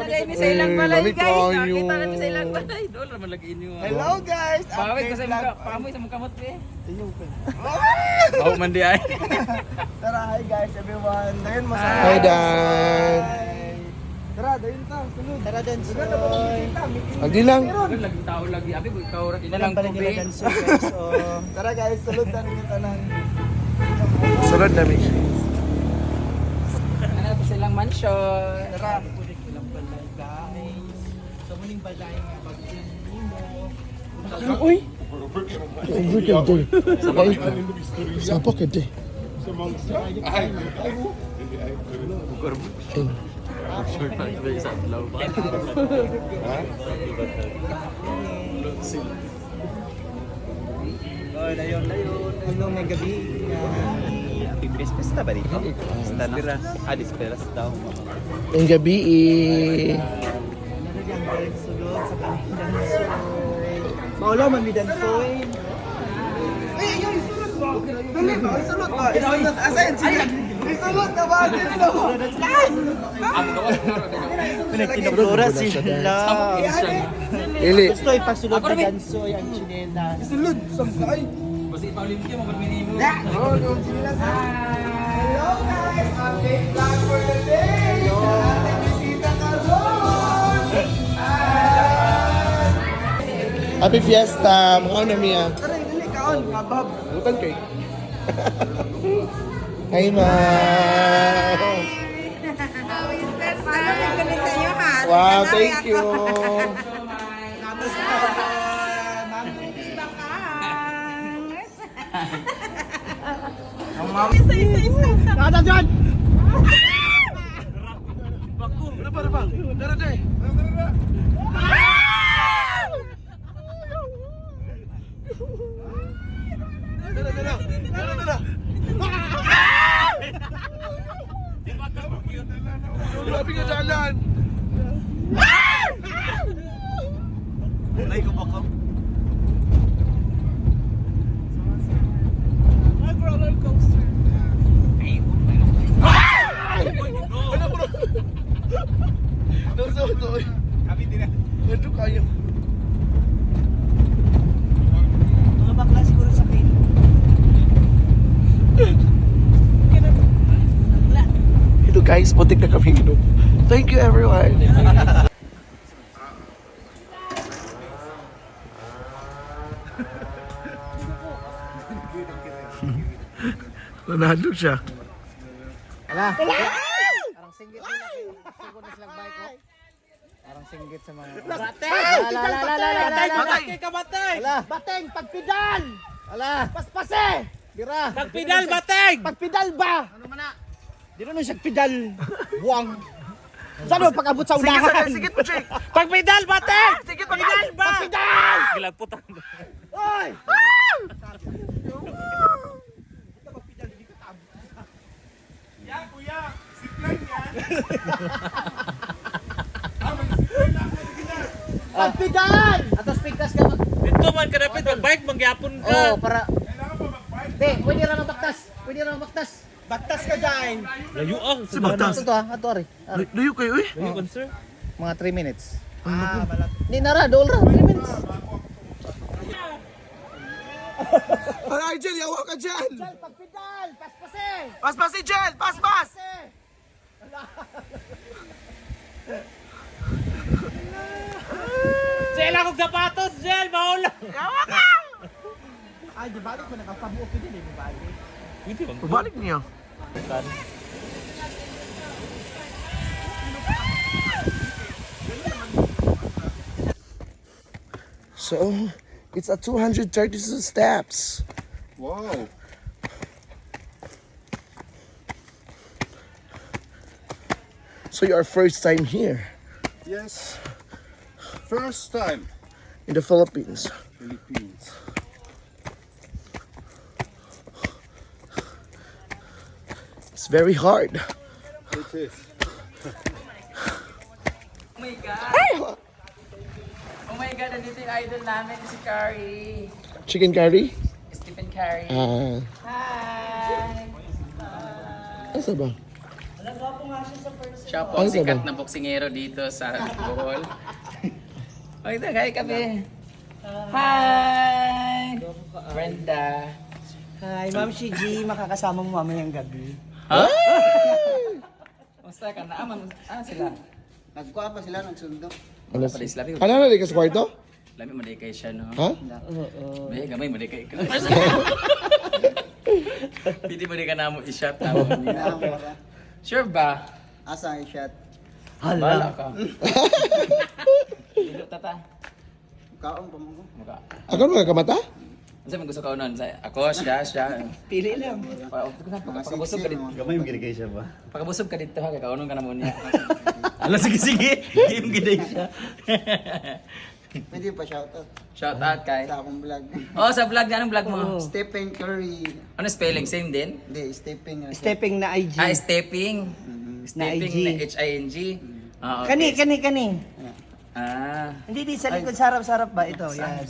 lagay ni sa ilang balay Lamig guys. kayo. Nakita na ni sa ilang balay. Doon naman lagi inyo. Hello guys! Pawit ko sa Update mga lang. pamoy sa mga kamot eh. Tinyukin. Bawo man di ay. Tara, hi guys everyone. Dayon masaya. Hi, Dan. Tara, dayon ta. Sunod. Tara, Dansoy. Adi lang. Doon lagi tao lagi. Abi boy tao rat ina lang Pala nila tubig. Dansoy guys. So, tara guys, sunod na rin yung tanan. Sunod namin. Ano to silang mansion. Tara, pulik ilang balay guys. So, muning balay nga pag-in mo. Uy! Over ka day. Sabay ka. Sapa ka day. Oh, layon. Anong may gabi nga Christmas na ba dito? Disperas. Disperas daw. Ang gabi nalagyan balik sulod sa kanila Dansoy. Maulo man mi Dansoy. Ay, sulod ba? Dali ba? Sulod ba? Sulod. Asan siya? Sulod na ba? Pinagkinabura sila. Ili. Gusto ipasulod ni Dansoy ang chinela. Sulod? Saan Basta ipaulimti mo magminimo. Oh, yung chinela. Hello guys! Update vlog for the day! Ating bisita ka doon! Happy Fiesta. Mga namiya. Tara, dili kaon, kabab. Bukan kay. Hi, ma. Wow, thank you. Kada dyan! Grabe ka jalan. Ay, kumakam. Kami din na. Ito kayo. Mga bakla siguro sa akin. Ito guys, putik na kami inom. Thank you everyone. Nanalo siya. Parang singgit nila kayo. Siguro na silang bike ko. Parang singgit sa mga... Bateng! Bateng ka, bateng! Bateng, pagpidal! Paspase! Bira! Pagpidal, bateng! Pagpidal ba? Ano man na? Di na siya pidal. Buwang. Saan mo pag-abot sa unahan? Sige po, Jake! Pagpidal, bateng! Sige, pagpidal ba? Pagpidal! Gilagputan. Oy! Pagpidal! Atos pigtas ka mag... Dito man ka dapat mag-bike, magyapon ka. Oo, para... Hindi, pwede ra mabaktas. Pwede ra mabaktas. Baktas ka dyan. Layo ang. Si Bagtas. Ito ha, ito ari. Layo kayo eh. Layo kan, sir. Mga 3 minutes. Balat. Hindi na ra, dool ra, 3 minutes. Ay, Jel, yawa ka dyan. Jal, pagpidal! Paspase! Paspas si Jel, paspas. Jel, akong sapatos, Jel! Baul! Ay, di balik mo nakapabuok din, di balik. Pwede bang? Pabalik niya. So, it's a 232 steps. Wow. So your first time here Yes. First time. in the Philippines. Philippines. It's very hard. It is. Oh my God! Oh my God, nandito yung idol namin, si Carrie. Chicken curry? Stephen Carrie. Ah, Hi! asa ba? Siya po ang sikat na boksingero dito sa Bohol. Okay, hi kami. Hi! Brenda. Hi, Ma'am Shiji, makakasama mo mamayang gabi. Ha? Musta ka na? Sila. Nagkuha pa sila, nagsundo. Alas. Palis labi. Ano na di ka sa kwarto? Lami mo kay siya, no? Ha? May gamay mo kay ka. Pwede mo ka na mo i-shot na mo. Sure ba? Asa ang shot? Bala ka. Dilo tata. Kaon pa mo. Mukha. Ako mga kamata? Ano sa'yo gusto ka unon? Ako, siya. Pili lang. Pakabusog ka dito. Gamay yung ginigay siya ba? Pakabusog ka dito ha, kakaunon ka na muna. Ano, sige. Game giday siya. Pwede pa shoutout Shout out kay. sa akong vlog. Oh, sa vlog, anong vlog mo? Stephen Curry. Ano spelling? Same din? Hindi, Stephen. Stepping na IG. Stepping. Stepping IG. na H-I-N-G. Ah, Kani, okay. kani. Ah. Hindi, di sa likod, sarap-sarap ba? Ito, yan.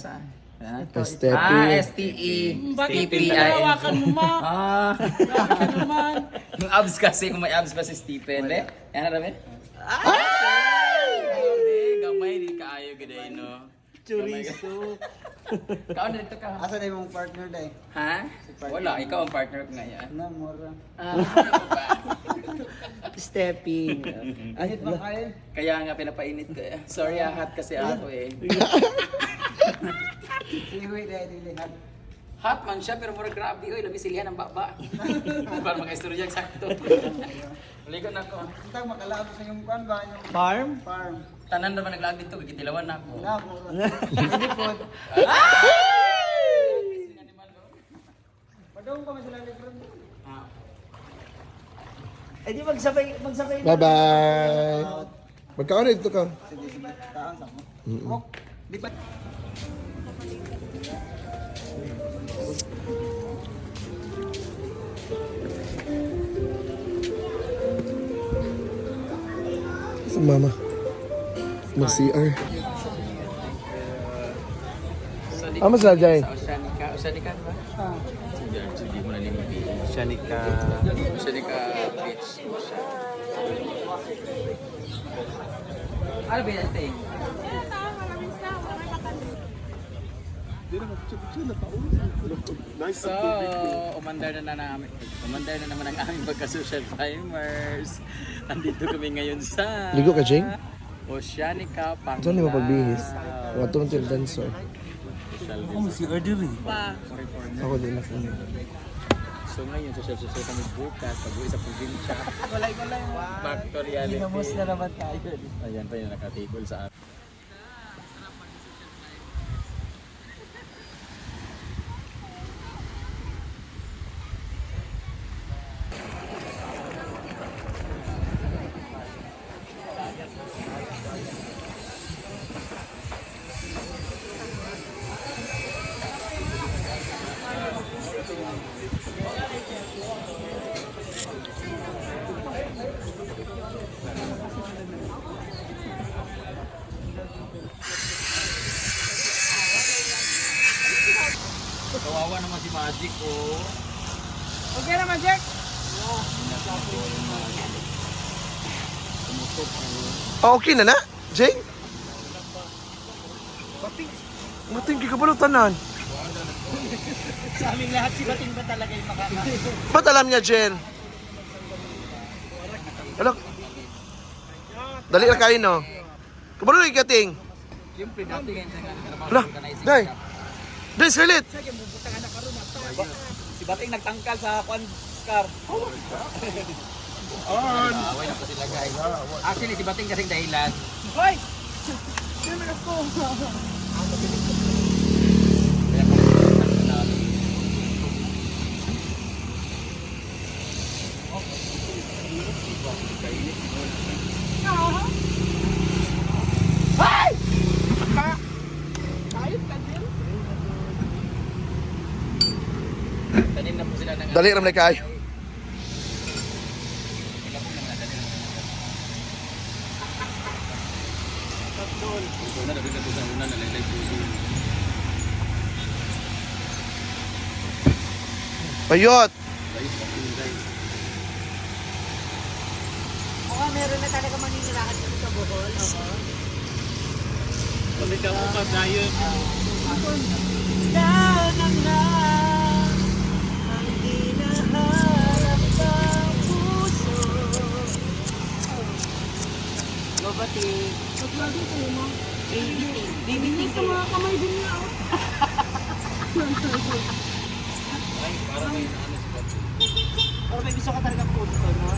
Ah, Stepping. S-T-E-P-P-I-N-G. Ah. Yung abs kasi, kung may abs pa si Stephen. Eh? Yan na rin? Gamay, di kaayo gaday, no? Chorizo. Kaon na dito ka. Asa na yung partner dahil? Ha? Wala, ikaw ang partner ko ngayon. Na, mura. Stepping. Ahit ba kayo? Kaya nga pinapainit ko eh. Sorry, hot kasi ako eh. Iwi dahil dilihan. Hot man siya pero mura grabe. Uy, labi silihan ang baba. Para mga-istorya eksakto. Ligon ako. Ito, makalabot sa yung kwan ba? Yung Farm? farm. Tanan naman naglag dito, gigitilawan na ako. Na, mura. Pwede po. Padong pa sila libro. Eh di magsabay. Bye-bye. Magkaon na dito ka. Sige, sige. Taan sa mo. Oh, di ba? Sa mama. Mag-CR. Ano sila dyan? Sa Oceanica. Oceanica ba? Hindi mo na limiti. Shanika. Oceanica Beach. Ano ba yung thing? So, umandar na naman ang aming pagka-social timers. Nandito kami ngayon sa Ligo ka, Jing? Oceanica, Panglao. Saan mo pagbihis? Wato ng dancer. Ako din ako. So ngayon, social kami bukas, pag-uwi sa probinsya. Walay. Factor reality. Hinamos na naman tayo. Ayan pa yung nakatigol sa atin. Kawawa naman si Magic, oh. Okay na, Jack. Okay na na? Jing? Mating kikabalutanan. Sa aming lahat, si Bating ba talaga yung makaka... Ba't alam niya, Jen? Alak. Dali na kain, no? Kabalo yung kating. Siyempre, dati ngayon sa Ala, day. Day, Scarlett. Si Bating nagtangkal sa Juan Scar. Away na po sila, guys. Actually, si Bating kasing dahilan. Hoy! Sino ako? Kaya kami na Tanim na po sila ng Dali naman na kayo. Bayot. na talaga maninirahan dito sa Bohol. Balik ako pa tayo. Pero may gusto ka talaga punto, no?